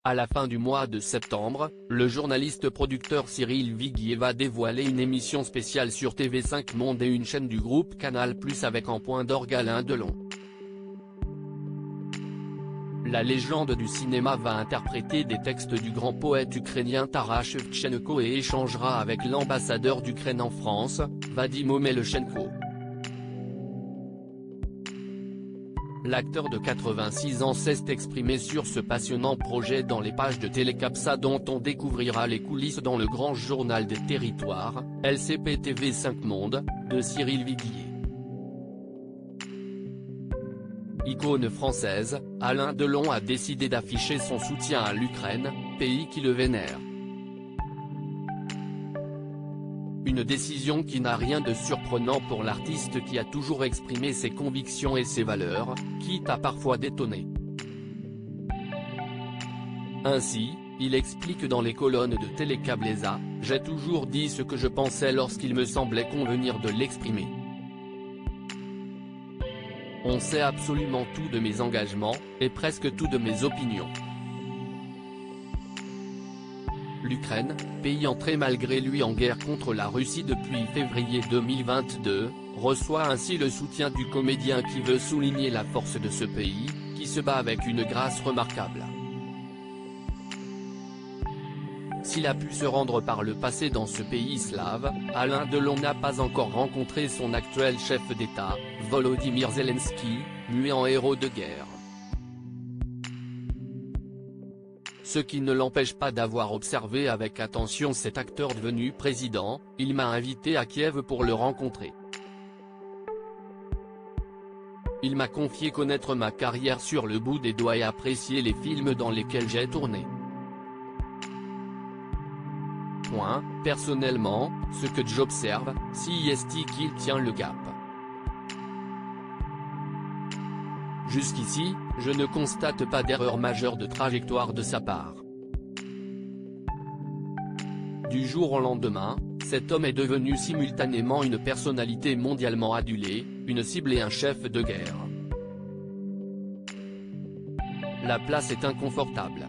À la fin du mois de septembre, le journaliste producteur Cyril Viguier va dévoiler une émission spéciale sur TV5 Monde et une chaîne du groupe Canal+ avec en point d'orgue Alain Delon. La légende du cinéma va interpréter des textes du grand poète ukrainien Taras Shevchenko et échangera avec l'ambassadeur d'Ukraine en France, Vadim Omelchenko. L'acteur de 86 ans s'est exprimé sur ce passionnant projet dans les pages de Télécapsa dont on découvrira les coulisses dans le grand journal des territoires, LCP TV5 Monde, de Cyril Viguier. Icône française, Alain Delon a décidé d'afficher son soutien à l'Ukraine, pays qui le vénère. Une décision qui n'a rien de surprenant pour l'artiste qui a toujours exprimé ses convictions et ses valeurs, quitte à parfois détonner. Ainsi, il explique dans les colonnes de Télécabléza, « J'ai toujours dit ce que je pensais lorsqu'il me semblait convenir de l'exprimer. On sait absolument tout de mes engagements, et presque tout de mes opinions. » L'Ukraine, pays entré malgré lui en guerre contre la Russie depuis février 2022, reçoit ainsi le soutien du comédien qui veut souligner la force de ce pays, qui se bat avec une grâce remarquable. S'il a pu se rendre par le passé dans ce pays slave, Alain Delon n'a pas encore rencontré son actuel chef d'État, Volodymyr Zelensky, muet en héros de guerre. Ce qui ne l'empêche pas d'avoir observé avec attention cet acteur devenu président. Il m'a invité à Kiev pour le rencontrer. Il m'a confié connaître ma carrière sur le bout des doigts et apprécier les films dans lesquels j'ai tourné. Personnellement, ce que j'observe, c'est qu'il tient le cap. Jusqu'ici, je ne constate pas d'erreur majeure de trajectoire de sa part. Du jour au lendemain, cet homme est devenu simultanément une personnalité mondialement adulée, une cible et un chef de guerre. La place est inconfortable.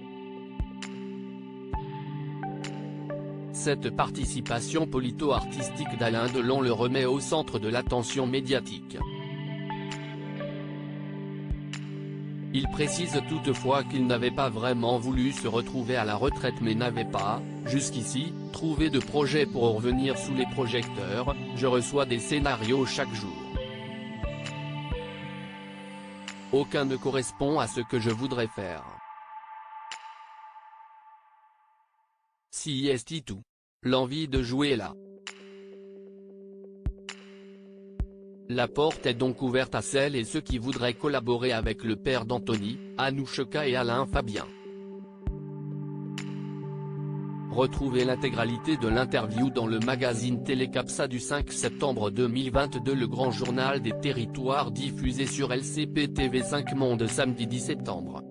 Cette participation polito-artistique d'Alain Delon le remet au centre de l'attention médiatique. Il précise toutefois qu'il n'avait pas vraiment voulu se retrouver à la retraite mais n'avait pas, jusqu'ici, trouvé de projet pour revenir sous les projecteurs. Je reçois des scénarios chaque jour. Aucun ne correspond à ce que je voudrais faire. Si est tout. L'envie de jouer est là. La porte est donc ouverte à celles et ceux qui voudraient collaborer avec le père d'Anthony, Anouchka et Alain Fabien. Retrouvez l'intégralité de l'interview dans le magazine Télécapsa du 5 septembre 2022, le grand journal des territoires diffusé sur LCP TV5 Monde samedi 10 septembre.